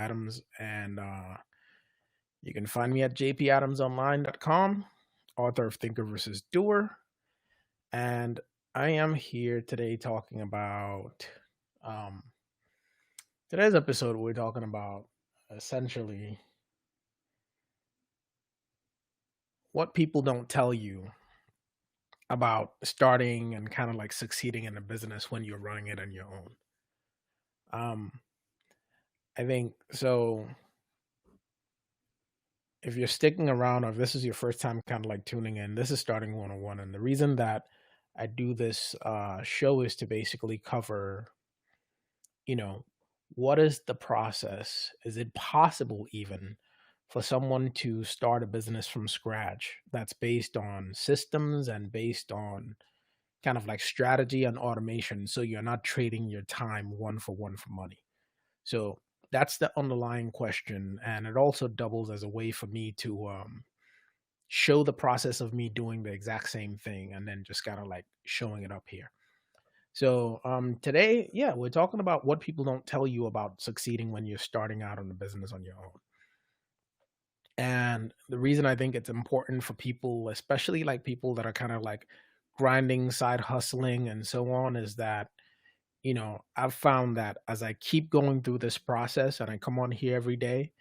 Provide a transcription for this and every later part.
Adams, and you can find me at jpadamsonline.com, author of Thinker versus Doer. And I am here today talking about um, today's episode. We're talking about essentially what people don't tell you about starting and kind of like succeeding in a business when you're running it on your own. Um, I think so. If you're sticking around, or if this is your first time kind of like tuning in, this is Starting 101. And the reason that I do this show is to basically cover, you know, what is the process? Is it possible even for someone to start a business from scratch that's based on systems and based on kind of like strategy and automation? So you're not trading your time one for money. So that's the underlying question. And it also doubles as a way for me to show the process of me doing the exact same thing and then just kind of like showing it up here. So today, yeah, we're talking about what people don't tell you about succeeding when you're starting out on a business on your own. And the reason I think it's important for people, especially like people that are kind of like grinding, side hustling, and so on, is that I've found that as I keep going through this process and I come on here every day,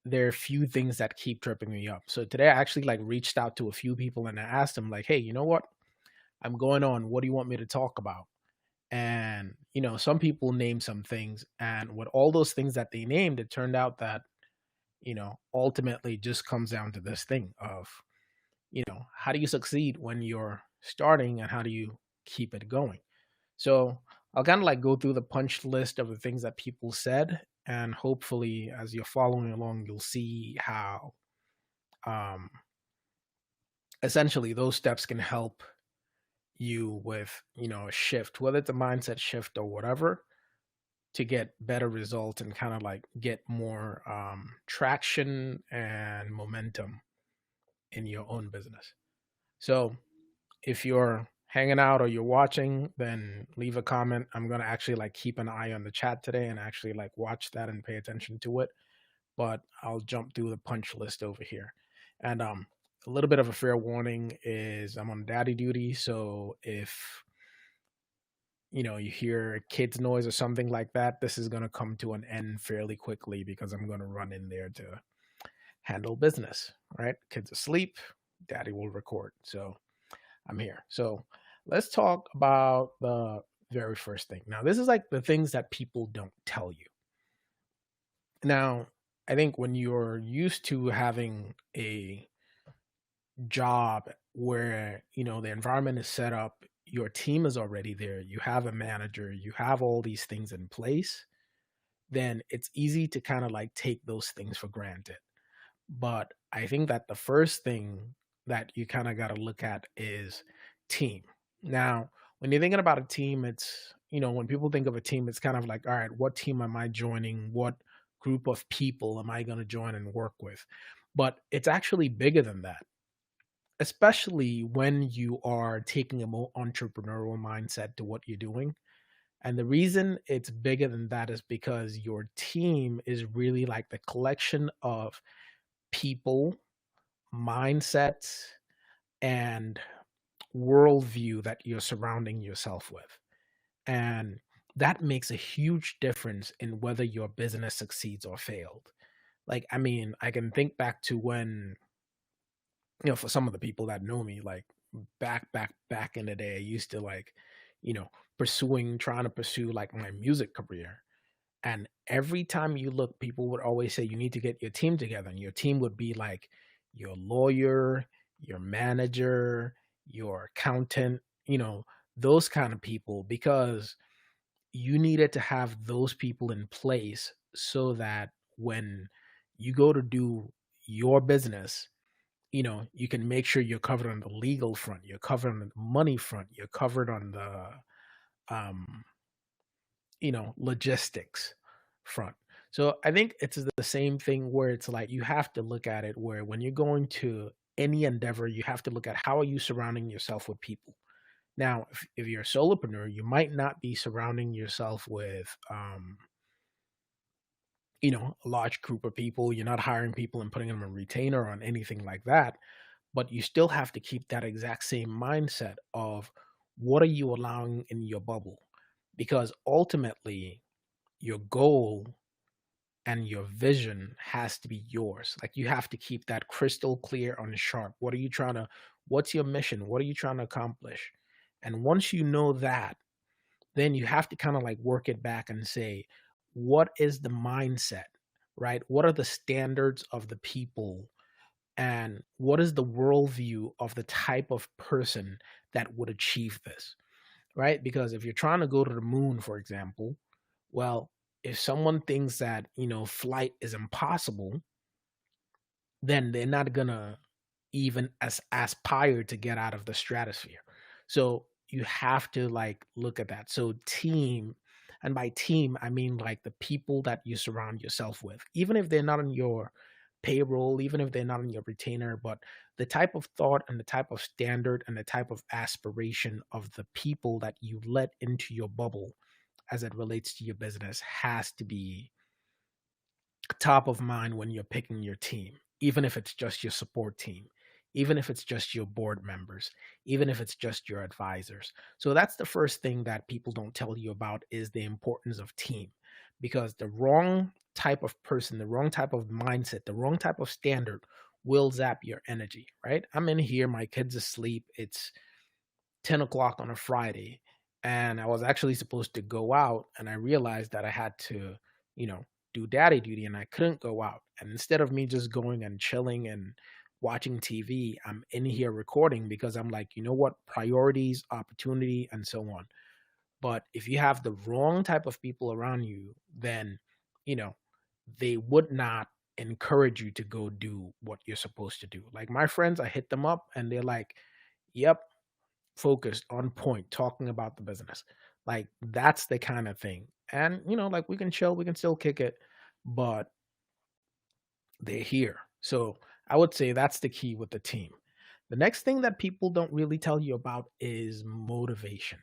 there are a few things that keep tripping me up. So today I actually like reached out to a few people and I asked them like, "Hey, you know what? I'm going on. What do you want me to talk about?" And some people named some things, and with all those things that they named, it turned out that ultimately just comes down to this thing of how do you succeed when you're starting and how do you keep it going. So I'll kind of like go through the punch list of the things that people said, and hopefully, as you're following along, you'll see how um, essentially those steps can help you with a shift, whether it's a mindset shift or whatever, to get better results and kind of like get more traction and momentum in your own business. So if you're hanging out or you're watching, then leave a comment. I'm going to actually like keep an eye on the chat today and actually like watch that and pay attention to it. But I'll jump through the punch list over here. And a little bit of a fair warning is I'm on daddy duty. So if you hear kids noise or something like that, this is going to come to an end fairly quickly because I'm going to run in there to handle business. Right? Kids asleep, daddy will record. So I'm here. So let's talk about the very first thing. Now, this is like the things that people don't tell you. Now, I think when you're used to having a job where, the environment is set up, your team is already there, you have a manager, you have all these things in place, then it's easy to kind of like take those things for granted. But I think that the first thing that you kind of got to look at is team. Now, when you're thinking about a team, it's, when people think of a team, it's kind of like, all right, what team am I joining? What group of people am I going to join and work with? But it's actually bigger than that, especially when you are taking a more entrepreneurial mindset to what you're doing. And the reason it's bigger than that is because your team is really like the collection of people, mindsets, and worldview that you're surrounding yourself with. And that makes a huge difference in whether your business succeeds or failed. Like, I mean, I can think back to when, for some of the people that know me, like back in the day, I used to like, trying to pursue like my music career. And every time you look, people would always say, you need to get your team together. And your team would be like your lawyer, your manager, your accountant, those kind of people, because you needed to have those people in place so that when you go to do your business, you can make sure you're covered on the legal front, you're covered on the money front, you're covered on the, um, logistics front. So I think it's the same thing where it's like you have to look at it where when you're going to any endeavor, you have to look at how are you surrounding yourself with people. Now, if you're a solopreneur, you might not be surrounding yourself with a large group of people. You're not hiring people and putting them on retainer on anything like that, but you still have to keep that exact same mindset of what are you allowing in your bubble? Because ultimately, your goal and your vision has to be yours. Like you have to keep that crystal clear and sharp. What's your mission? What are you trying to accomplish? And once you know that, then you have to kind of like work it back and say, what is the mindset, right? What are the standards of the people? And what is the worldview of the type of person that would achieve this, right? Because if you're trying to go to the moon, for example, well, if someone thinks that, flight is impossible, then they're not gonna even aspire to get out of the stratosphere. So you have to like look at that. So team, and by team I mean like the people that you surround yourself with, even if they're not on your payroll, even if they're not on your retainer, but the type of thought and the type of standard and the type of aspiration of the people that you let into your bubble as it relates to your business has to be top of mind when you're picking your team, even if it's just your support team, even if it's just your board members, even if it's just your advisors. So that's the first thing that people don't tell you about is the importance of team, because the wrong type of person, the wrong type of mindset, the wrong type of standard will zap your energy, right? I'm in here, my kid's asleep. It's 10 o'clock on a Friday, and I was actually supposed to go out, and I realized that I had to, you know, do daddy duty, and I couldn't go out. And instead of me just going and chilling and watching TV, I'm in here recording because I'm like, you know what, priorities, opportunity, and so on. But if you have the wrong type of people around you, then, you know, they would not encourage you to go do what you're supposed to do. Like my friends, I hit them up and they're like, yep, focused, on point, talking about the business. Like that's the kind of thing. And like we can chill, we can still kick it, but they're here. So I would say that's the key with the team. The next thing that people don't really tell you about is motivation.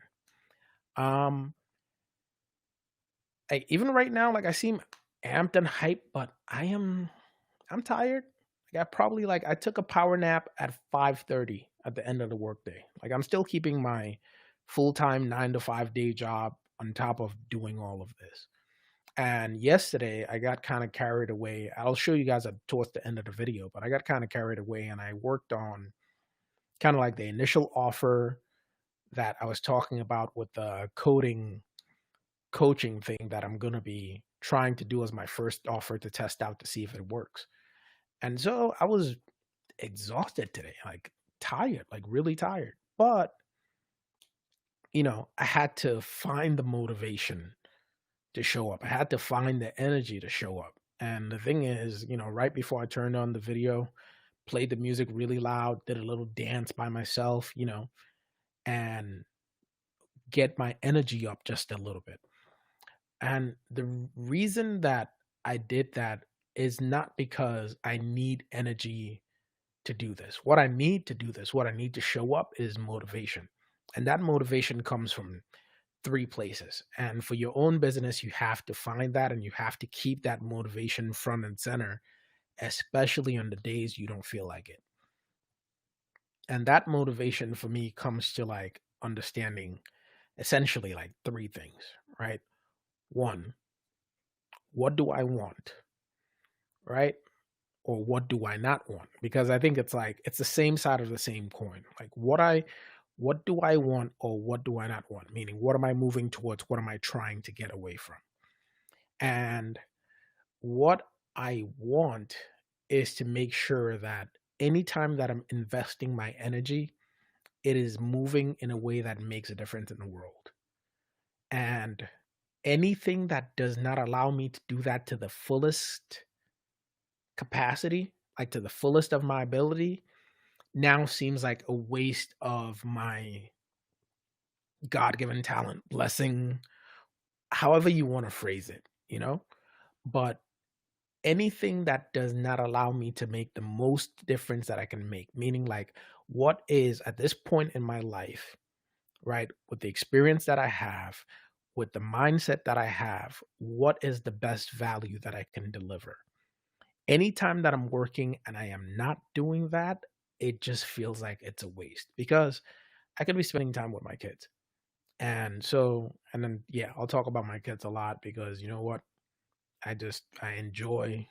Um, even right now, like I seem amped and hyped, but I'm tired. Like I took a power nap at 5:30 at the end of the workday. Like I'm still keeping my full-time 9 to 5 day job on top of doing all of this. And yesterday I got kind of carried away. I'll show you guys towards the end of the video, but I got kind of carried away and I worked on kind of like the initial offer that I was talking about with the coding coaching thing that I'm going to be trying to do as my first offer to test out to see if it works. And so I was exhausted today, like tired, like really tired. But, I had to find the motivation to show up. I had to find the energy to show up. And the thing is, right before I turned on the video, played the music really loud, did a little dance by myself, and get my energy up just a little bit. And the reason that I did that is not because I need energy to do this. What I need to do this, what I need to show up is motivation. And that motivation comes from three places. And for your own business, you have to find that and you have to keep that motivation front and center, especially on the days you don't feel like it. And that motivation for me comes to like understanding essentially like three things, right? One, what do I want? Right? Or what do I not want? Because I think it's the same side of the same coin. Like what do I want or what do I not want? Meaning what am I moving towards? What am I trying to get away from? And what I want is to make sure that anytime that I'm investing my energy, it is moving in a way that makes a difference in the world. And anything that does not allow me to do that to the fullest capacity, like to the fullest of my ability, now seems like a waste of my God given talent, blessing, however you want to phrase it, But anything that does not allow me to make the most difference that I can make, meaning like what is at this point in my life, right, with the experience that I have, with the mindset that I have, what is the best value that I can deliver? Anytime that I'm working and I am not doing that, it just feels like it's a waste because I could be spending time with my kids. And so, and then, yeah, I'll talk about my kids a lot because you know what? I enjoy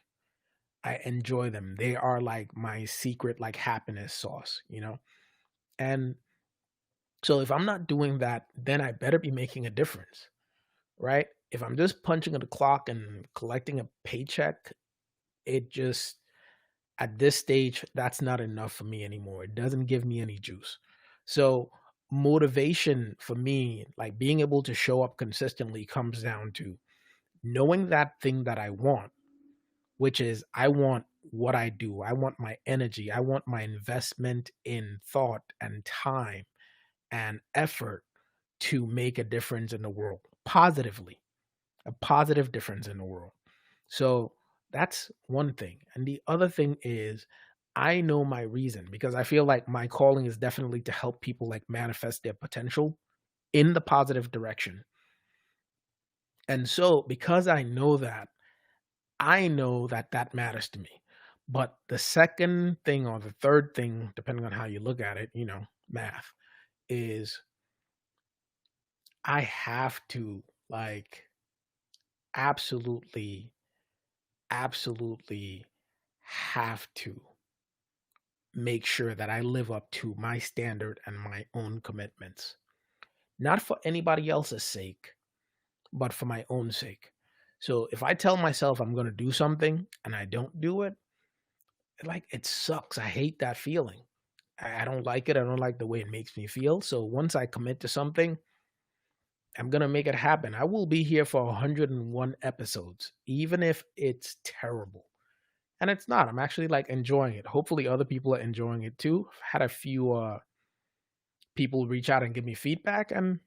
them. They are like my secret, like happiness sauce, you know? And so if I'm not doing that, then I better be making a difference, right? If I'm just punching at the clock and collecting a paycheck, it just, at this stage, that's not enough for me anymore. It doesn't give me any juice. So, motivation for me, like being able to show up consistently, comes down to knowing that thing that I want, which is I want what I do. I want my energy. I want my investment in thought and time and effort to make a difference in the world positively, a positive difference in the world. So that's one thing. And the other thing is I know my reason because I feel like my calling is definitely to help people like manifest their potential in the positive direction. And so because I know that that matters to me. But the second thing or the third thing, depending on how you look at it, math, is I have to like absolutely, absolutely have to make sure that I live up to my standard and my own commitments, not for anybody else's sake, but for my own sake. So if I tell myself I'm going to do something and I don't do it, like it sucks. I hate that feeling. I don't like it. I don't like the way it makes me feel. So once I commit to something, I'm going to make it happen. I will be here for 101 episodes, even if it's terrible. And it's not. I'm actually like enjoying it. Hopefully other people are enjoying it too. I've had a few people reach out and give me feedback, and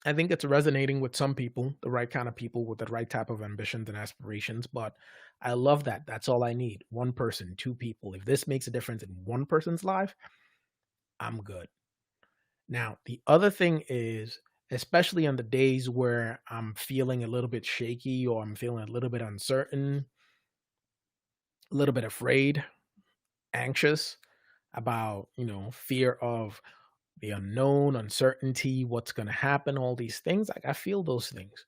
I think it's resonating with some people, the right kind of people with the right type of ambitions and aspirations. But I love that. That's all I need. One person, two people. If this makes a difference in one person's life, I'm good. Now, the other thing is, especially on the days where I'm feeling a little bit shaky or I'm feeling a little bit uncertain, a little bit afraid, anxious about, fear of the unknown, uncertainty, what's going to happen, all these things. Like I feel those things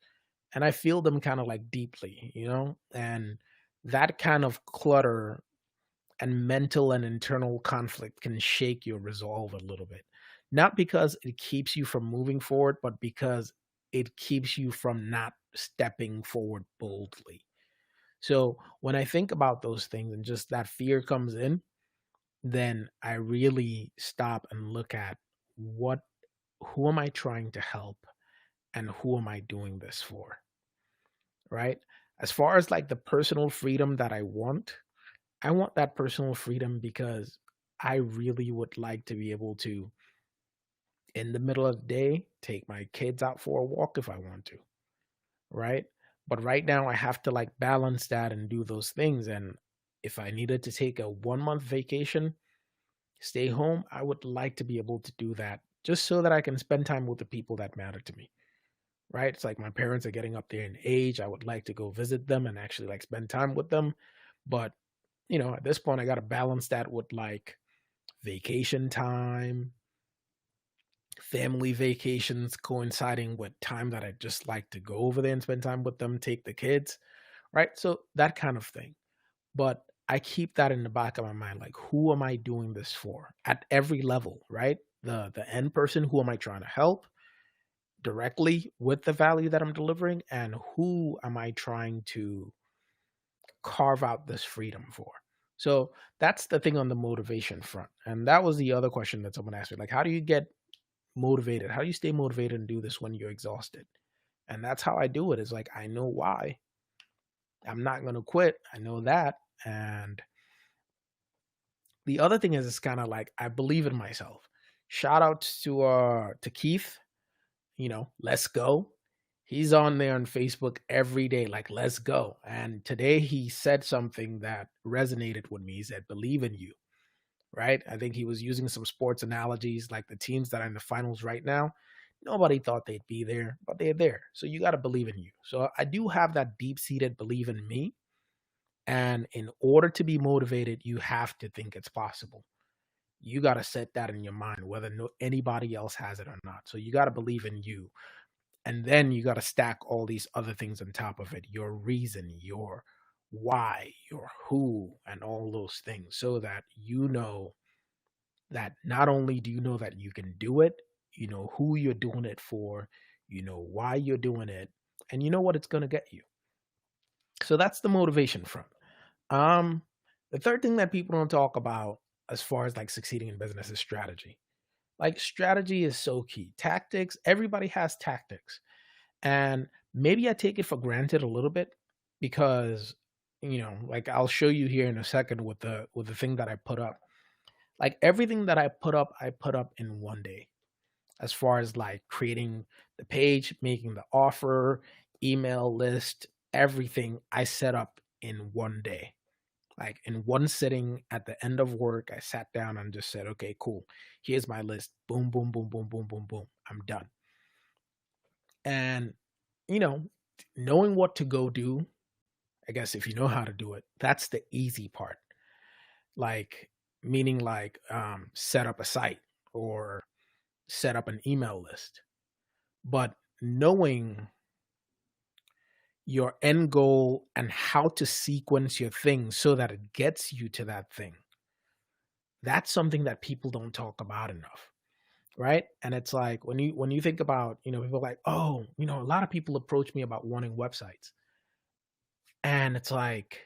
and I feel them kind of like deeply, and that kind of clutter and mental and internal conflict can shake your resolve a little bit. Not because it keeps you from moving forward, but because it keeps you from not stepping forward boldly. So when I think about those things and just that fear comes in, then I really stop and look at what who am I trying to help and who am I doing this for? Right? As far as like the personal freedom that I want that personal freedom because I really would like to be able to, in the middle of the day, take my kids out for a walk if I want to, right? But right now, I have to like balance that and do those things. And if I needed to take a 1 month vacation, stay home, I would like to be able to do that just so that I can spend time with the people that matter to me, right? It's like my parents are getting up there in age. I would like to go visit them and actually like spend time with them. But, at this point, I got to balance that with like vacation time, family vacations coinciding with time that I just like to go over there and spend time with them, take the kids, right? So that kind of thing. But I keep that in the back of my mind, like who am I doing this for at every level, right? The end person, who am I trying to help directly with the value that I'm delivering, and who am I trying to carve out this freedom for? So that's the thing on the motivation front. And that was the other question that someone asked me, like, how do you get motivated? How do you stay motivated and do this when you're exhausted? And that's how I do it. Is like I know why. I'm not gonna quit. I know that. And the other thing is it's kind of like I believe in myself. Shout outs to Keith, let's go. He's on there on Facebook every day, like, let's go. And today he said something that resonated with me. He said, believe in you, right? I think he was using some sports analogies like the teams that are in the finals right now. Nobody thought they'd be there, but they're there. So you got to believe in you. So I do have that deep seated belief in me. And in order to be motivated, you have to think it's possible. You got to set that in your mind, whether anybody else has it or not. So you got to believe in you. And then you got to stack all these other things on top of it, your reason, your why, your who, and all those things, so that you know that not only do you know that you can do it, you know who you're doing it for, you know why you're doing it, and you know what it's going to get you. So that's the motivation front. Um, the third thing that people don't talk about as far as like succeeding in business is strategy. Like strategy is so key. Tactics, everybody has tactics. And maybe I take it for granted a little bit because like I'll show you here in a second with the thing that I put up. Like everything that I put up in one day. As far as like creating the page, making the offer, email list, everything I set up in one day. Like in one sitting at the end of work, I sat down and just said, okay, cool. Here's my list. Boom, boom, boom, boom, boom, boom, boom. I'm done. And, you know, knowing what to go do, I guess if you know how to do it, that's the easy part. Like, meaning like set up a site or set up an email list. But knowing your end goal and how to sequence your things so that it gets you to that thing, that's something that people don't talk about enough. Right. And it's like when you think about, people are like, oh, a lot of people approach me about wanting websites. And it's like,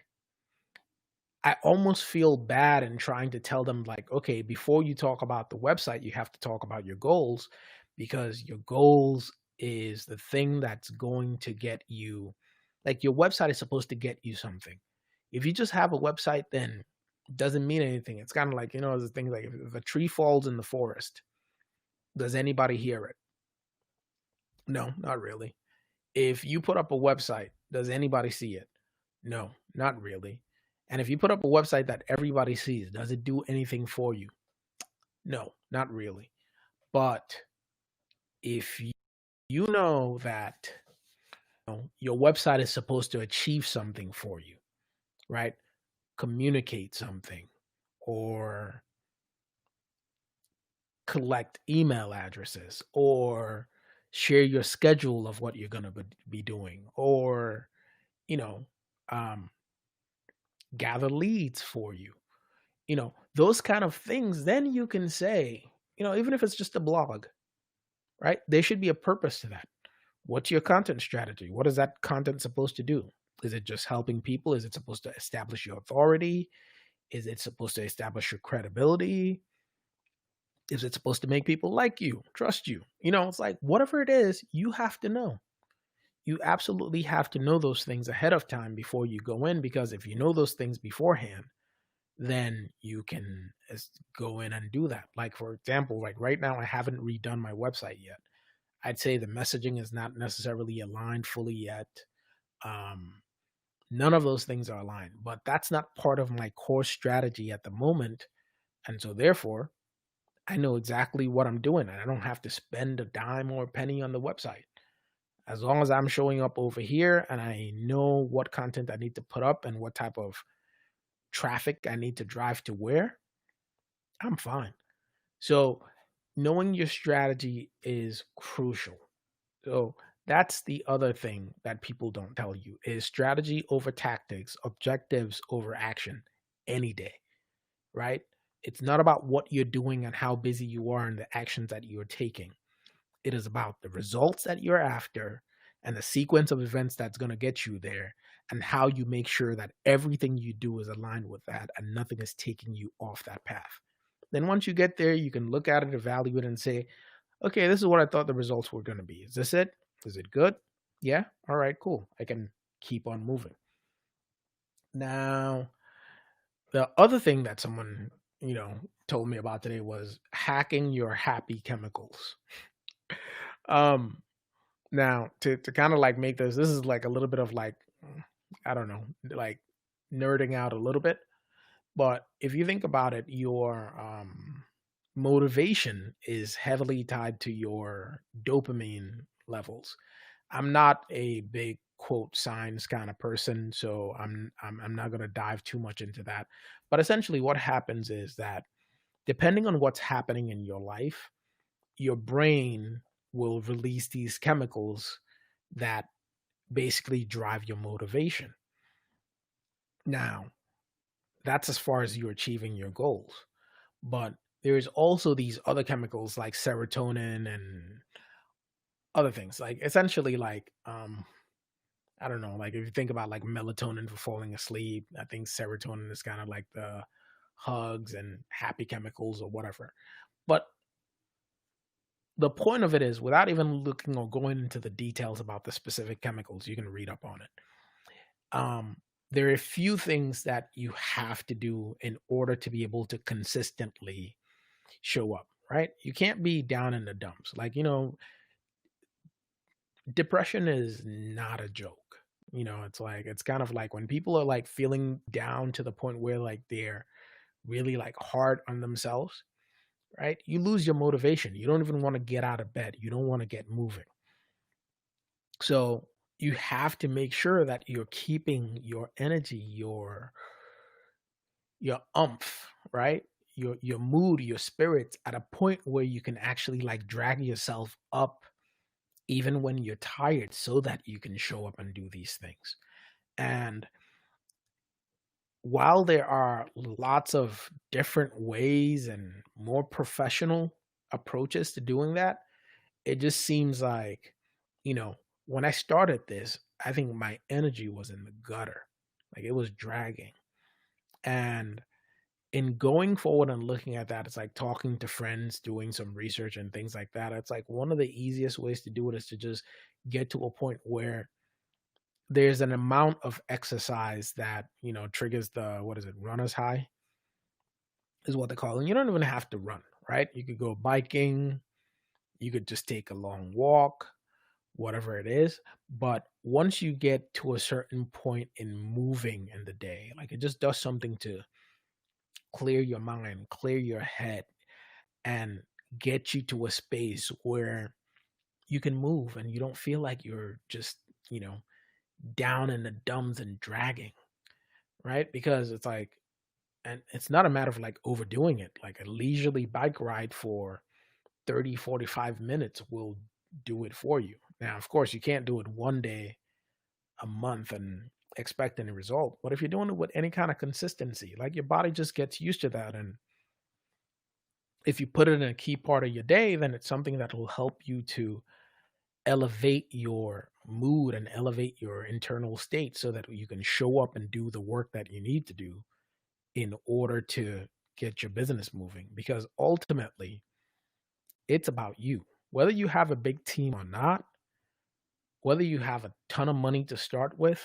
I almost feel bad in trying to tell them, like, okay, before you talk about the website, you have to talk about your goals, because your goals is the thing that's going to get you, like, your website is supposed to get you something. If you just have a website, then it doesn't mean anything. It's kind of like, the thing like if a tree falls in the forest, does anybody hear it? No, not really. If you put up a website, does anybody see it? No, not really. And if you put up a website that everybody sees, does it do anything for you? No, not really. But if you know that your website is supposed to achieve something for you, right? Communicate something or collect email addresses or share your schedule of what you're going to be doing, or, you know, um, gather leads for you, those kind of things, then you can say, even if it's just a blog, right? There should be a purpose to that. What's your content strategy? What is that content supposed to do? Is it just helping people? Is it supposed to establish your authority? Is it supposed to establish your credibility? Is it supposed to make people like you, trust you? It's like whatever it is, you have to know. You absolutely have to know those things ahead of time before you go in, because if you know those things beforehand, then you can go in and do that. Like, for example, like right now, I haven't redone my website yet. I'd say the messaging is not necessarily aligned fully yet. None of those things are aligned, but that's not part of my core strategy at the moment. And so therefore, I know exactly what I'm doing, and I don't have to spend a dime or a penny on the website. As long as I'm showing up over here and I know what content I need to put up and what type of traffic I need to drive to where, I'm fine. So knowing your strategy is crucial. So that's the other thing that people don't tell you is strategy over tactics, objectives over action any day, right? It's not about what you're doing and how busy you are and the actions that you're taking. It is about the results that you're after and the sequence of events that's going to get you there, and how you make sure that everything you do is aligned with that and nothing is taking you off that path. Then once you get there, you can look at it, evaluate it, and say, okay, this is what I thought the results were going to be. Is this it? Is it good? Yeah. All right, cool. I can keep on moving. Now, the other thing that someone, told me about today was hacking your happy chemicals. Um, Now to kind of like make this is like a little bit of like, I don't know, like nerding out a little bit. But if you think about it, motivation is heavily tied to your dopamine levels. I'm not a big quote science kind of person, so I'm not going to dive too much into that. But essentially what happens is that depending on what's happening in your life, your brain will release these chemicals that basically drive your motivation. Now, that's as far as you achieving your goals. But there's also these other chemicals like serotonin and other things. Like essentially like I don't know, like if you think about like melatonin for falling asleep, I think serotonin is kind of like the hugs and happy chemicals or whatever. But the point of it is, without even looking or going into the details about the specific chemicals, you can read up on it. Um, there are a few things that you have to do in order to be able to consistently show up, right? You can't be down in the dumps. Like, depression is not a joke. It's like, it's kind of like when people are like feeling down to the point where like they're really like hard on themselves, right? You lose your motivation. You don't even want to get out of bed. You don't want to get moving. So you have to make sure that you're keeping your energy, your umph, right? Your mood, your spirits at a point where you can actually like drag yourself up even when you're tired so that you can show up and do these things. And while there are lots of different ways and more professional approaches to doing that, it just seems like, you know, when I started this, I think my energy was in the gutter. Like it was dragging. And in going forward and looking at that, it's like talking to friends, doing some research and things like that. It's like one of the easiest ways to do it is to just get to a point where there's an amount of exercise that, triggers the, what is it, runner's high is what they call it. And you don't even have to run, right? You could go biking, you could just take a long walk, whatever it is. But once you get to a certain point in moving in the day, like it just does something to clear your mind, clear your head, and get you to a space where you can move and you don't feel like you're just, down in the dumps and dragging, right? Because it's like, and it's not a matter of like overdoing it. Like a leisurely bike ride for 30, 45 minutes will do it for you. Now, of course, you can't do it one day a month and expect any result. But if you're doing it with any kind of consistency, like your body just gets used to that. And if you put it in a key part of your day, then it's something that will help you to elevate your mood and elevate your internal state so that you can show up and do the work that you need to do in order to get your business moving. Because ultimately, it's about you. Whether you have a big team or not, whether you have a ton of money to start with,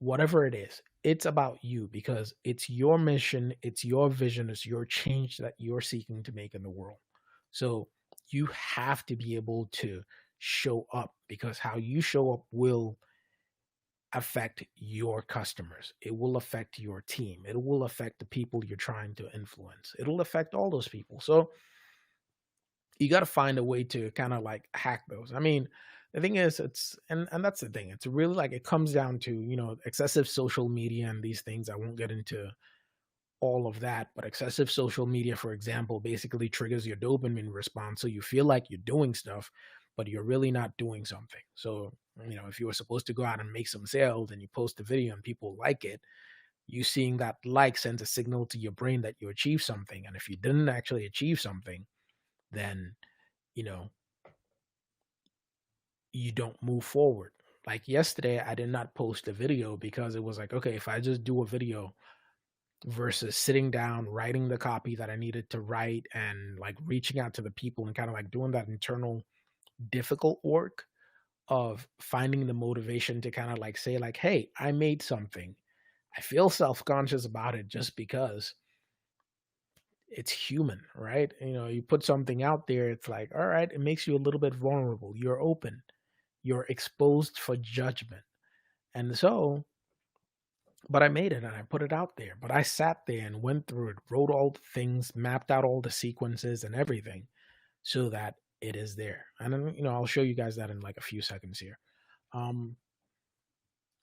whatever it is, it's about you because it's your mission, it's your vision, it's your change that you're seeking to make in the world. So you have to be able to show up because how you show up will affect your customers. It will affect your team. It will affect the people you're trying to influence. It'll affect all those people. So you got to find a way to kind of like hack those. I mean, the thing is, and that's the thing. It's really like it comes down to excessive social media and these things. I won't get into all of that, but excessive social media, for example, basically triggers your dopamine response, so you feel like you're doing stuff, but you're really not doing something. So if you were supposed to go out and make some sales and you post a video and people like it, you seeing that like sends a signal to your brain that you achieved something. And if you didn't actually achieve something, then you know you don't move forward. Like yesterday, I did not post a video because it was like, okay, if I just do a video versus sitting down, writing the copy that I needed to write and like reaching out to the people and kind of like doing that internal difficult work of finding the motivation to kind of like say like, hey, I made something. I feel self-conscious about it just because it's human, right? You put something out there, it's like, all right, it makes you a little bit vulnerable. You're open. You're exposed for judgment. And so But I made it and I put it out there. But I sat there and went through it, wrote all the things, mapped out all the sequences and everything so that it is there. And then, I'll show you guys that in like a few seconds here. Um,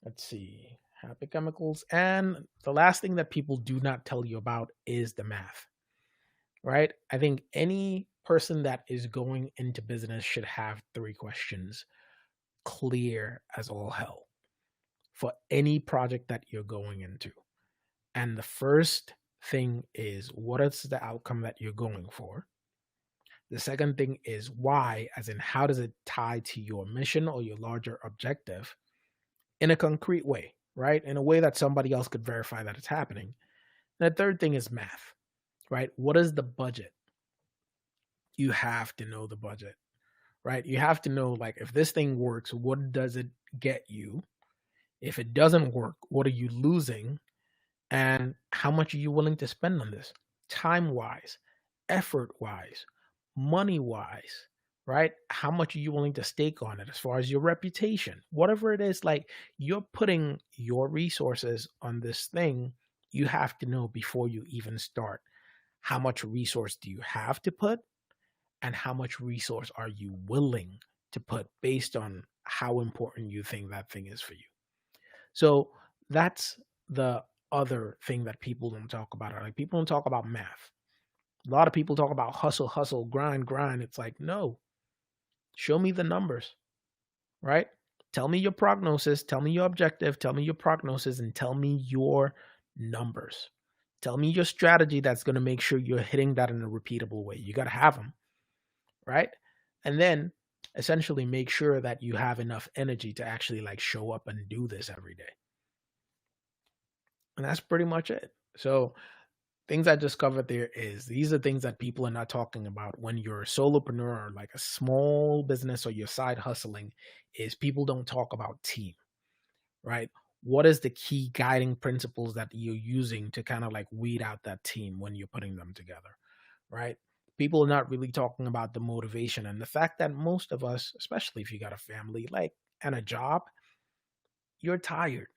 let's see. Happy chemicals. And the last thing that people do not tell you about is the math, right? I think any person that is going into business should have three questions clear as all hell for any project that you're going into. And the first thing is, what is the outcome that you're going for? The second thing is why, as in how does it tie to your mission or your larger objective in a concrete way, right? In a way that somebody else could verify that it's happening. And the third thing is math, right? What is the budget? You have to know the budget, right? You have to know, like, if this thing works, what does it get you? If it doesn't work, what are you losing? And how much are you willing to spend on this? Time wise, effort wise, money wise, right? How much are you willing to stake on it as far as your reputation? Whatever it is, like, you're putting your resources on this thing, you have to know before you even start. How much resource do you have to put? And how much resource are you willing to put based on how important you think that thing is for you? So that's the other thing that people don't talk about. Like, people don't talk about math. A lot of people talk about hustle, hustle, grind, grind. It's like, no, show me the numbers, right? Tell me your prognosis, tell me your objective, tell me your prognosis, and tell me your numbers. Tell me your strategy that's going to make sure you're hitting that in a repeatable way. You got to have them, right? And then essentially make sure that you have enough energy to actually like show up and do this every day. And that's pretty much it. So things I discovered there is these are things that people are not talking about when you're a solopreneur or like a small business or you're side hustling, is people don't talk about team, right? What is the key guiding principles that you're using to kind of like weed out that team when you're putting them together, right? People are not really talking about the motivation and the fact that most of us, especially if you got a family like and a job, you're tired.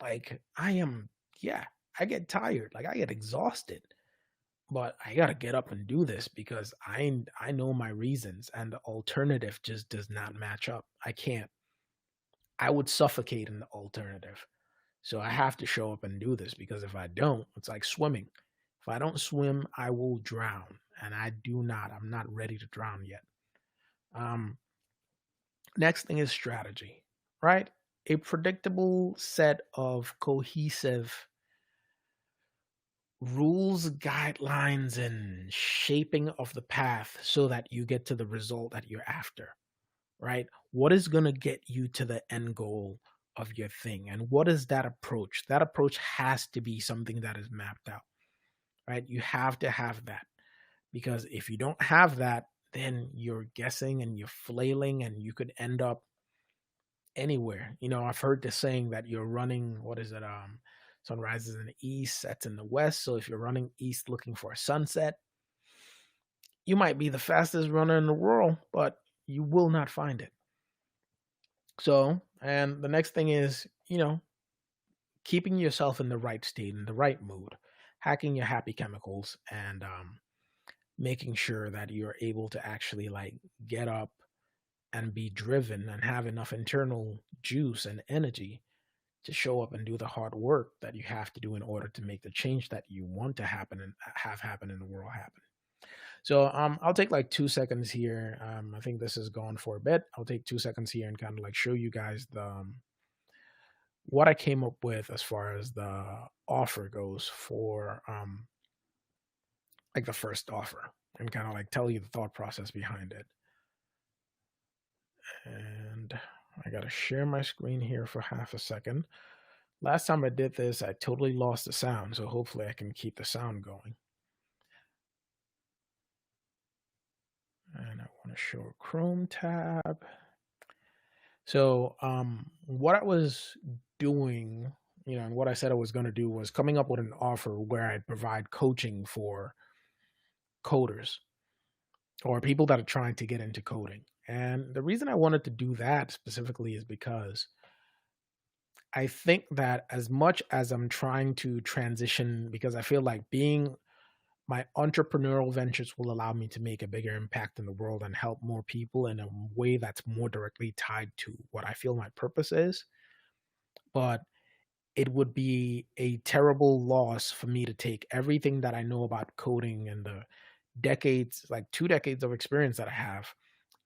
Like I am, yeah, I get tired. Like I get exhausted. But I gotta get up and do this because I know my reasons and the alternative just does not match up. I can't. I would suffocate in the alternative. So I have to show up and do this because if I don't, it's like swimming. If I don't swim, I will drown. And I do not. I'm not ready to drown yet. Um, Next thing is strategy, right? A predictable set of cohesive rules, guidelines, and shaping of the path so that you get to the result that you're after, right? What is going to get you to the end goal of your thing? And what is that approach? That approach has to be something that is mapped out, right? You have to have that because if you don't have that, then you're guessing and you're flailing and you could end up anywhere. I've heard the saying that you're running, what is it? Sun rises in the east, sets in the west. So if you're running east looking for a sunset, you might be the fastest runner in the world, but you will not find it. So, and the next thing is, keeping yourself in the right state, in the right mood, hacking your happy chemicals, and making sure that you're able to actually like get up and be driven and have enough internal juice and energy to show up and do the hard work that you have to do in order to make the change that you want to happen and have happen in the world happen. So I'll take like 2 seconds here. I think this is going for a bit. I'll take 2 seconds here and kind of like show you guys the what I came up with as far as the offer goes for like the first offer and kind of like tell you the thought process behind it. And I gotta share my screen here for half a second. Last time I did this, I totally lost the sound, so hopefully I can keep the sound going. And I want to show a Chrome tab. So what I was doing, and what I said I was going to do was coming up with an offer where I provide coaching for coders or people that are trying to get into coding. And the reason I wanted to do that specifically is because I think that as much as I'm trying to transition, because I feel like being my entrepreneurial ventures will allow me to make a bigger impact in the world and help more people in a way that's more directly tied to what I feel my purpose is. But it would be a terrible loss for me to take everything that I know about coding and the decades, like 2 decades of experience that I have,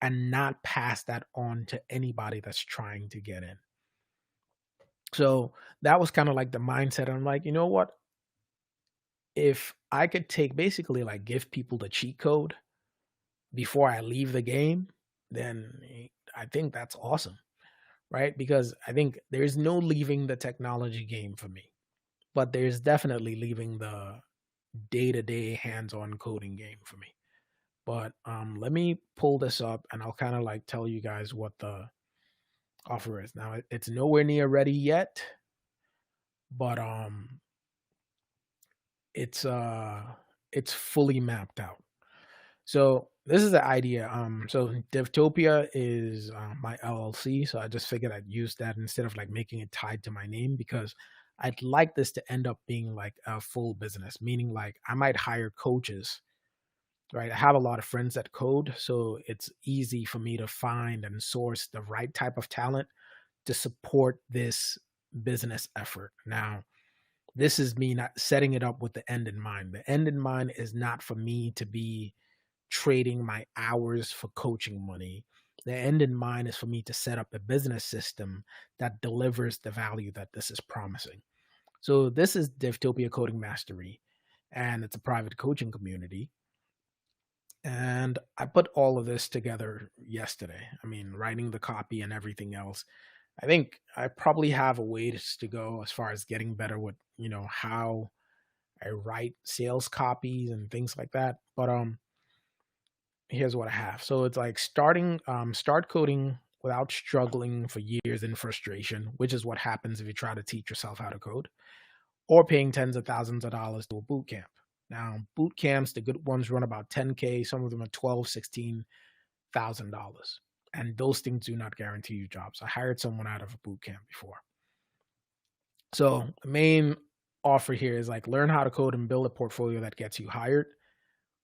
and not pass that on to anybody that's trying to get in. So that was kind of like the mindset. I'm like, you know what? If I could take basically like give people the cheat code before I leave the game, then I think that's awesome, right? Because I think there's no leaving the technology game for me, but there's definitely leaving the day-to-day hands-on coding game for me. But let me pull this up and I'll kind of like tell you guys what the offer is. Now it's nowhere near ready yet, but it's uh it's fully mapped out. So this is the idea. So Devtopia is my LLC. So I just figured I'd use that instead of like making it tied to my name, because I'd like this to end up being like a full business, meaning like I might hire coaches, right? I have a lot of friends that code, so it's easy for me to find and source the right type of talent to support this business effort. Now, this is me not setting it up with the end in mind. The end in mind is not for me to be trading my hours for coaching money. The end in mind is for me to set up a business system that delivers the value that this is promising. So this is Devtopia Coding Mastery, and it's a private coaching community. And I put all of this together yesterday. I mean, writing the copy and everything else. I think I probably have a ways to go as far as getting better with, how I write sales copies and things like that. But here's what I have. So it's like start coding without struggling for years in frustration, which is what happens if you try to teach yourself how to code, or paying tens of thousands of dollars to a boot camp. Now, boot camps, the good ones run about 10K, some of them are 12, $16,000. And those things do not guarantee you jobs. I hired someone out of a boot camp before. So the main offer here is like learn how to code and build a portfolio that gets you hired.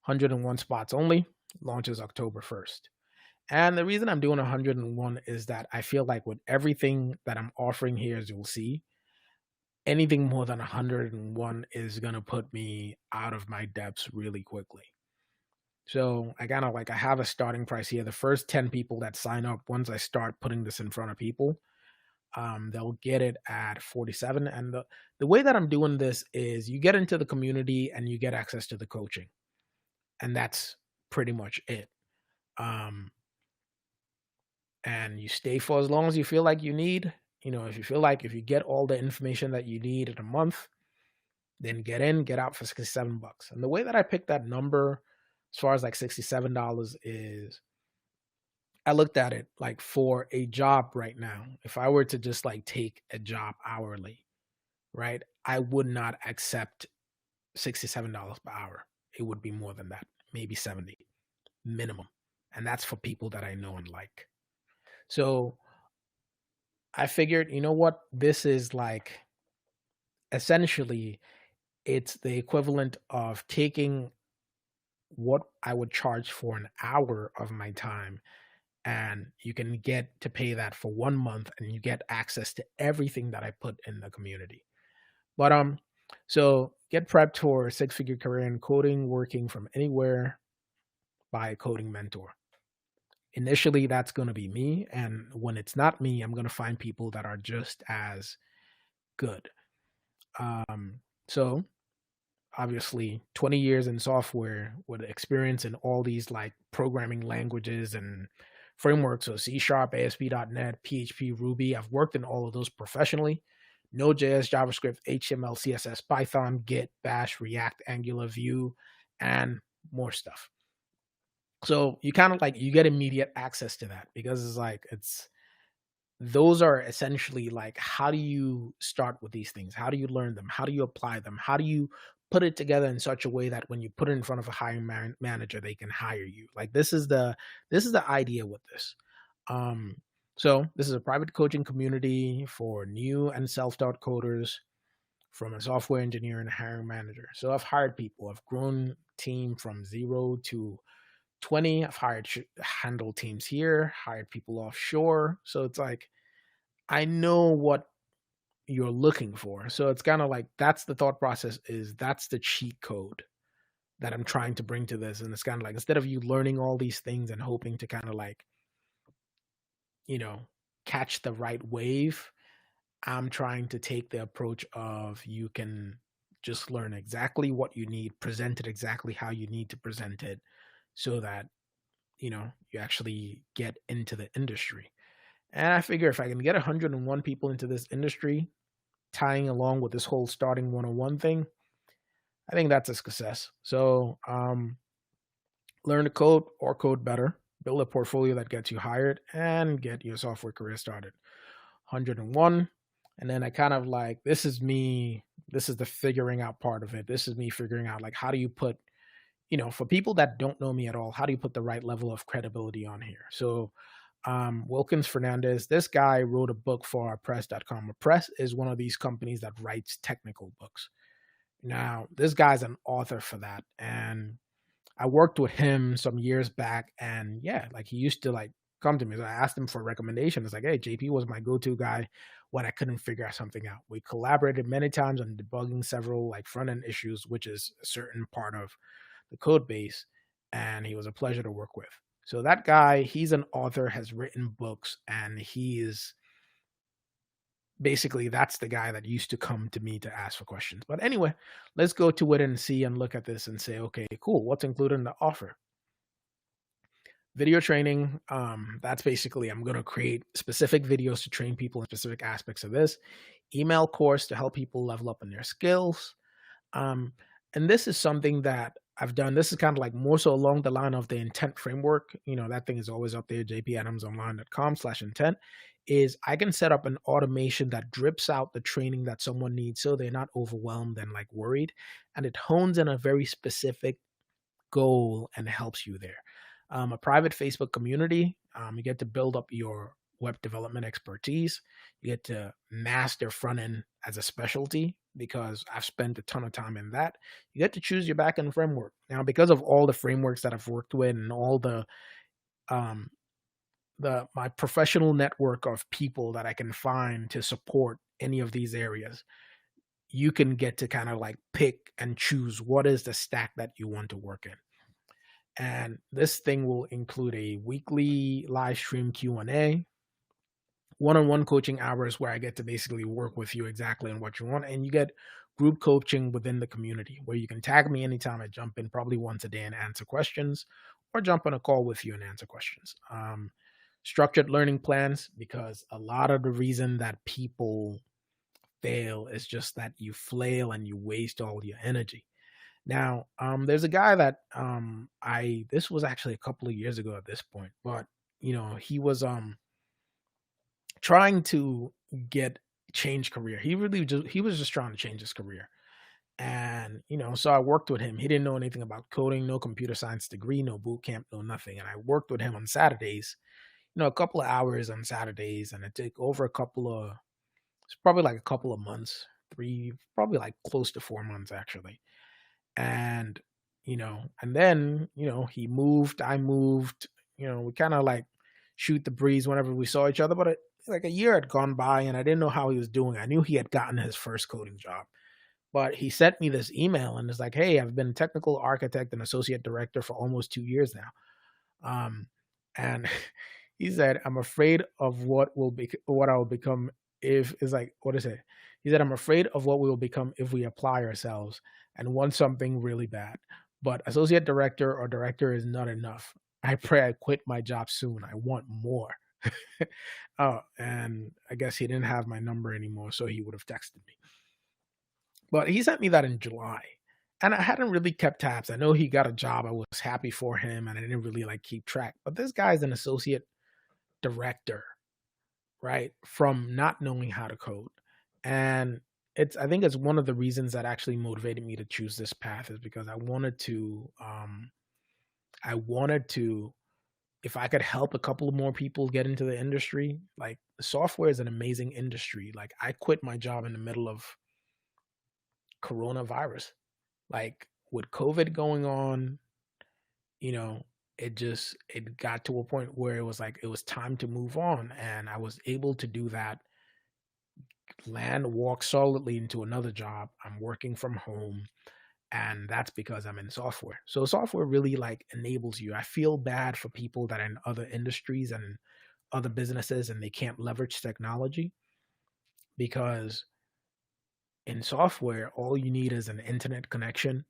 101 spots only, launches October 1st. And the reason I'm doing 101 is that I feel like with everything that I'm offering here, as you'll see, anything more than 101 is going to put me out of my depths really quickly. So I kind of like, I have a starting price here. The first 10 people that sign up, once I start putting this in front of people, they'll get it at 47. And the way that I'm doing this is you get into the community and you get access to the coaching. And that's pretty much it. And you stay for as long as you feel like you need. If you feel like if you get all the information that you need in a month, then get in, get out for $67. And the way that I picked that number, as far as like $67, is I looked at it like for a job right now. If I were to just like take a job hourly, right, I would not accept $67 per hour. It would be more than that, maybe 70 minimum. And that's for people that I know and like. So I figured, you know what? This is like essentially it's the equivalent of taking what I would charge for an hour of my time, and you can get to pay that for 1 month and you get access to everything that I put in the community. But so get prepped for a six-figure career in coding, working from anywhere by a coding mentor. Initially, that's going to be me. And when it's not me, I'm going to find people that are just as good. So obviously 20 years in software with experience in all these like programming languages and frameworks. So C#, ASP.NET, PHP, Ruby. I've worked in all of those professionally. Node.js, JavaScript, HTML, CSS, Python, Git, Bash, React, Angular, Vue, and more stuff. So you kind of like, you get immediate access to that because those are essentially like, how do you start with these things? How do you learn them? How do you apply them? How do you put it together in such a way that when you put it in front of a hiring manager, they can hire you? Like this is the idea with this. So this is a private coaching community for new and self-taught coders, from a software engineer and a hiring manager. So I've hired people. I've grown team from 0 to 20. I've handled teams here, hired people offshore. So it's like I know what you're looking for. So it's kind of like that's the thought process, is that's the cheat code that I'm trying to bring to this. And it's kind of like, instead of you learning all these things and hoping to kind of like, you know, catch the right wave, I'm trying to take the approach of you can just learn exactly what you need, present it exactly how you need to present it, so that, you actually get into the industry. And I figure if I can get 101 people into this industry, tying along with this whole starting 101 thing, I think that's a success. So, learn to code or code better, build a portfolio that gets you hired, and get your software career started. 101. And then I kind of like, this is me, this is the figuring out part of it. This is me figuring out, like, how do you put, for people that don't know me at all, how do you put the right level of credibility on here? So, Wilkins Fernandez, this guy wrote a book for Press.com. Press is one of these companies that writes technical books. Now, this guy's an author for that. And I worked with him some years back, and yeah, like he used to like come to me. So I asked him for a recommendation. It's like, hey, JP was my go-to guy when I couldn't figure out something out. We collaborated many times on debugging several like front-end issues, which is a certain part of the code base, and he was a pleasure to work with. So that guy, he's an author, has written books, and he is basically, that's the guy that used to come to me to ask for questions. But anyway, let's go to it and see and look at this and say, okay, cool, what's included in the offer? Video training. That's basically, I'm going to create specific videos to train people in specific aspects of this. Email course to help people level up in their skills. And this is something that I've done. This is kind of like more so along the line of the intent framework. That thing is always up there, jpadamsonline.com/intent. Is I can set up an automation that drips out the training that someone needs, so they're not overwhelmed and like worried, and it hones in a very specific goal and helps you there. A private Facebook community. You get to build up your web development expertise. You get to master front end as a specialty, because I've spent a ton of time in that. You get to choose your backend framework. Now, because of all the frameworks that I've worked with and all my professional network of people that I can find to support any of these areas, you can get to kind of like pick and choose what is the stack that you want to work in. And this thing will include a weekly live stream Q&A, one-on-one coaching hours where I get to basically work with you exactly on what you want. And you get group coaching within the community where you can tag me anytime I jump in, probably once a day, and answer questions, or jump on a call with you and answer questions. Structured learning plans, because a lot of the reason that people fail is just that you flail and you waste all your energy. Now, there's a guy that this was actually a couple of years ago at this point, but he was trying to change career. He was just trying to change his career. And, so I worked with him. He didn't know anything about coding, no computer science degree, no boot camp, no nothing. And I worked with him on Saturdays, a couple of hours on Saturdays, and it took over it's probably like a couple of months, probably like close to 4 months actually. And, and then, he moved, I moved, we kind of like shoot the breeze whenever we saw each other, but like a year had gone by and I didn't know how he was doing. I knew he had gotten his first coding job, but he sent me this email and it's like, hey, I've been technical architect and associate director for almost 2 years now. And he said, I'm afraid of what I will become if it's like, what is it? He said, I'm afraid of what we will become if we apply ourselves and want something really bad. But associate director or director is not enough. I pray I quit my job soon. I want more. Oh, and I guess he didn't have my number anymore, so he would have texted me. But he sent me that in July. And I hadn't really kept tabs. I know he got a job. I was happy for him, and I didn't really like keep track. But this guy's an associate director, right? From not knowing how to code. And I think it's one of the reasons that actually motivated me to choose this path, is because I wanted to if I could help a couple of more people get into the industry, like software is an amazing industry. Like I quit my job in the middle of coronavirus. Like with COVID going on, you know, it got to a point where it was like it was time to move on. And I was able to do that, land, walk solidly into another job. I'm working from home. And that's because I'm in software. So software really like enables you. I feel bad for people that are in other industries and other businesses and they can't leverage technology, because in software, all you need is an internet connection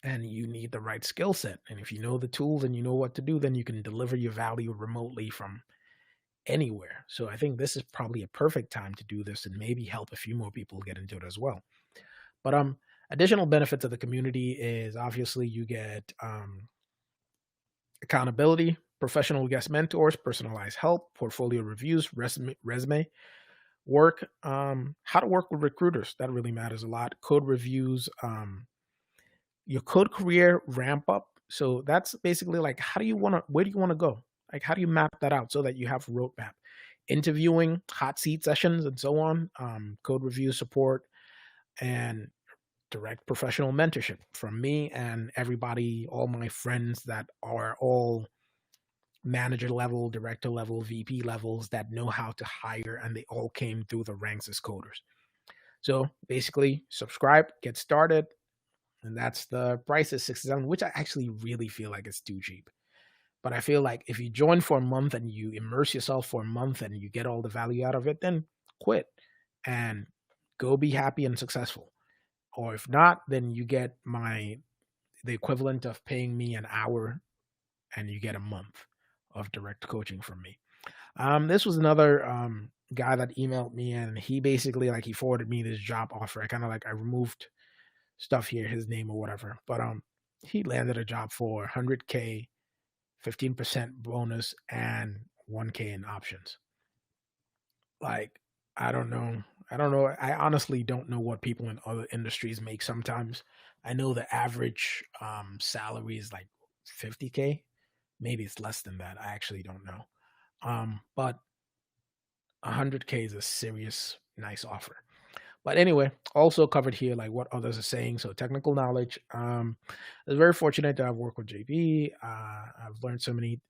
and you need the right skill set. And if you know the tools and you know what to do, then you can deliver your value remotely from anywhere. So I think this is probably a perfect time to do this and maybe help a few more people get into it as well. But additional benefits of the community is obviously you get accountability, professional guest mentors, personalized help, portfolio reviews, resume work, how to work with recruiters. That really matters a lot. Code reviews, your code career ramp up. So that's basically like, how do you want to, where do you want to go? Like, how do you map that out so that you have a roadmap? Interviewing, hot seat sessions, and so on, code review support, and direct professional mentorship from me and everybody, all my friends that are all manager level, director level, VP levels that know how to hire, and they all came through the ranks as coders. So basically, subscribe, get started, and that's the price is 67, which I actually really feel like it's too cheap. But I feel like if you join for a month and you immerse yourself for a month and you get all the value out of it, then quit and go be happy and successful. Or if not, then you get the equivalent of paying me an hour and you get a month of direct coaching from me. This was another guy that emailed me and he basically like he forwarded me this job offer. I removed stuff here, his name or whatever. But he landed a job for 100K, 15% bonus, and 1K in options. Like, I don't know. I don't know. I honestly don't know what people in other industries make sometimes. I know the average salary is like 50K. Maybe it's less than that. I actually don't know. But 100K is a serious, nice offer. But anyway, also covered here like what others are saying. So technical knowledge. I was very fortunate to have worked with JP. I've learned so many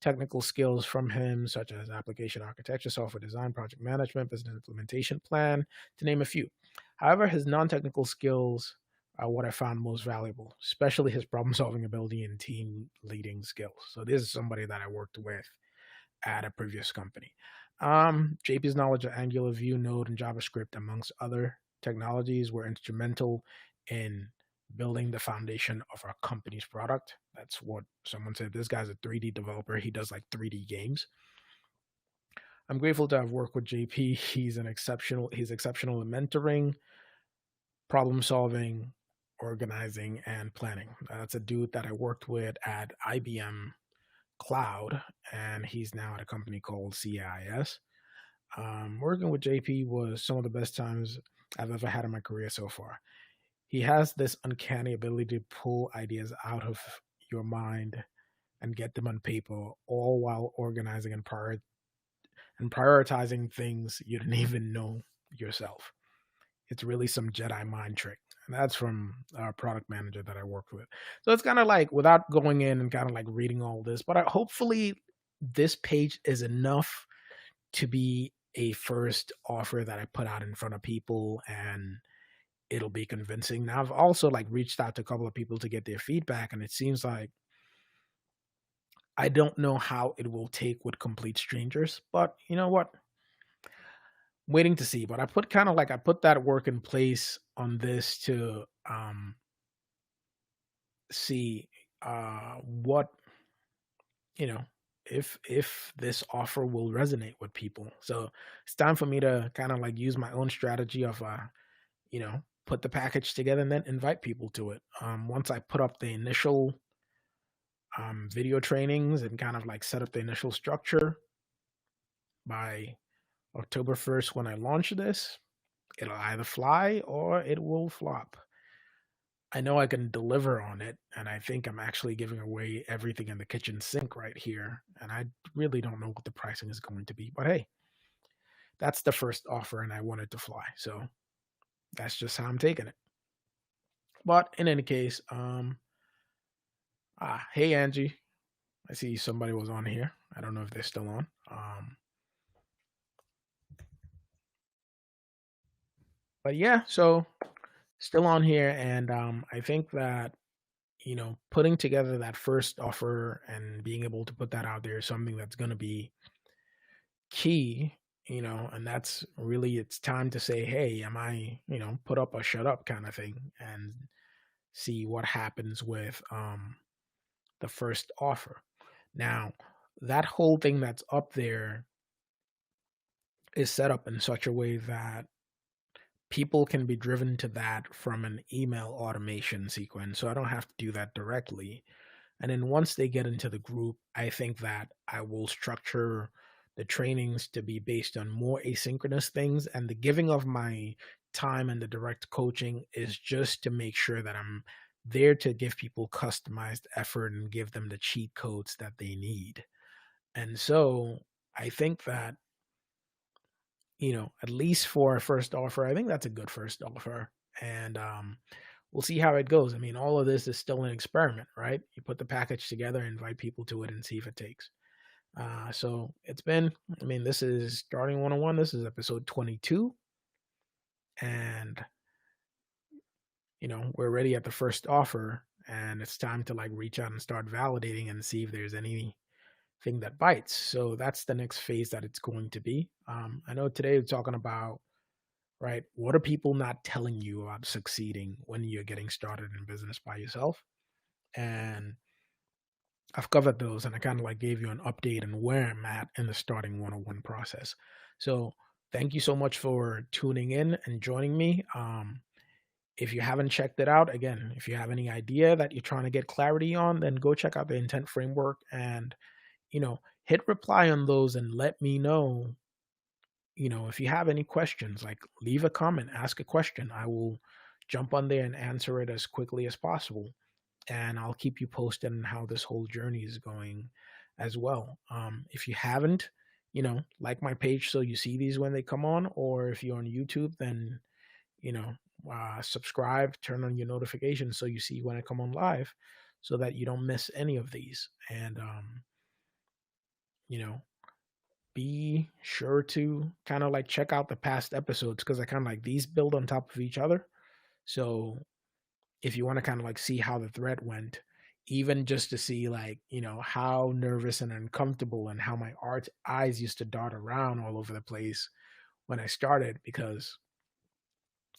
technical skills from him, such as application architecture, software design, project management, business implementation plan, to name a few. However, his non-technical skills are what I found most valuable, especially his problem-solving ability and team leading skills. So this is somebody that I worked with at a previous company. JP's knowledge of Angular, Vue, Node, and JavaScript, amongst other technologies, were instrumental in building the foundation of our company's product. That's what someone said. This guy's a 3D developer. He does like 3D games. I'm grateful to have worked with JP. He's exceptional in mentoring, problem solving, organizing, and planning. That's a dude that I worked with at IBM Cloud, and he's now at a company called CIS. Working with JP was some of the best times I've ever had in my career so far. He has this uncanny ability to pull ideas out of your mind and get them on paper, all while organizing and prioritizing things you didn't even know yourself. It's really some Jedi mind trick. And that's from our product manager that I worked with. So it's kind of like, without going in and kind of like reading all this, but hopefully this page is enough to be a first offer that I put out in front of people, and it'll be convincing. Now I've also like reached out to a couple of people to get their feedback, and it seems like I don't know how it will take with complete strangers, but you know what? Waiting to see. But I put that work in place on this to see what, you know, if this offer will resonate with people. So it's time for me to kind of like use my own strategy of put the package together and then invite people to it. Once I put up the initial video trainings and kind of like set up the initial structure by October 1st, when I launch this, it'll either fly or it will flop. I know I can deliver on it, and I think I'm actually giving away everything in the kitchen sink right here, and I really don't know what the pricing is going to be. But hey, that's the first offer, and I want it to fly, so that's just how I'm taking it. But in any case, hey Angie, I see somebody was on here. I don't know if they're still on. But yeah, so still on here, and I think that putting together that first offer and being able to put that out there is something that's going to be key. And that's really, it's time to say, hey, am I, put up or shut up kind of thing, and see what happens with the first offer. Now, that whole thing that's up there is set up in such a way that people can be driven to that from an email automation sequence. So I don't have to do that directly. And then once they get into the group, I think that I will structure the trainings to be based on more asynchronous things. And the giving of my time and the direct coaching is just to make sure that I'm there to give people customized effort and give them the cheat codes that they need. And so I think that, at least for a first offer, I think that's a good first offer. And we'll see how it goes. I mean, all of this is still an experiment, right? You put the package together, invite people to it, and see if it takes. So it's been, I mean, this is Starting 101. This is episode 22. And, we're already at the first offer, and it's time to like reach out and start validating and see if there's anything that bites. So that's the next phase that it's going to be. I know today we're talking about, right? What are people not telling you about succeeding when you're getting started in business by yourself? And I've covered those, and I kind of like gave you an update on where I'm at in the Starting 101 process. So thank you so much for tuning in and joining me. If you haven't checked it out, again, if you have any idea that you're trying to get clarity on, then go check out the intent framework and, hit reply on those and let me know. If you have any questions, like leave a comment, ask a question. I will jump on there and answer it as quickly as possible. And I'll keep you posted on how this whole journey is going as well. If you haven't, like my page so you see these when they come on, or if you're on YouTube, then, subscribe, turn on your notifications so you see when I come on live so that you don't miss any of these. And, you know, be sure to kind of like check out the past episodes because I kind of like these build on top of each other. So if you want to kind of like see how the thread went, even just to see like, how nervous and uncomfortable and how my eyes used to dart around all over the place when I started, because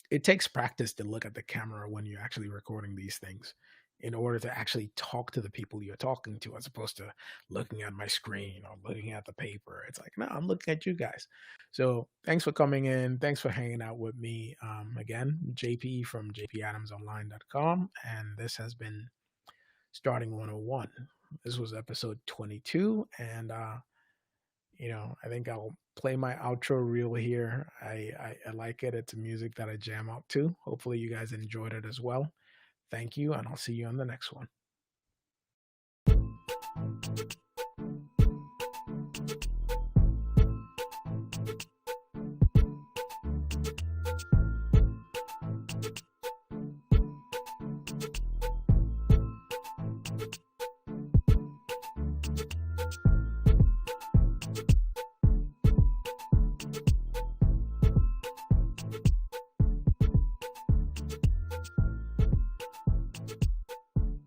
it takes practice to look at the camera when you're actually recording these things in order to actually talk to the people you're talking to, as opposed to looking at my screen or looking at the paper. It's like, no, I'm looking at you guys. So thanks for coming in. Thanks for hanging out with me. Again, JP from jpadamsonline.com. And this has been Starting 101. This was episode 22. And, I think I'll play my outro reel here. I like it. It's music that I jam out to. Hopefully you guys enjoyed it as well. Thank you, and I'll see you on the next one.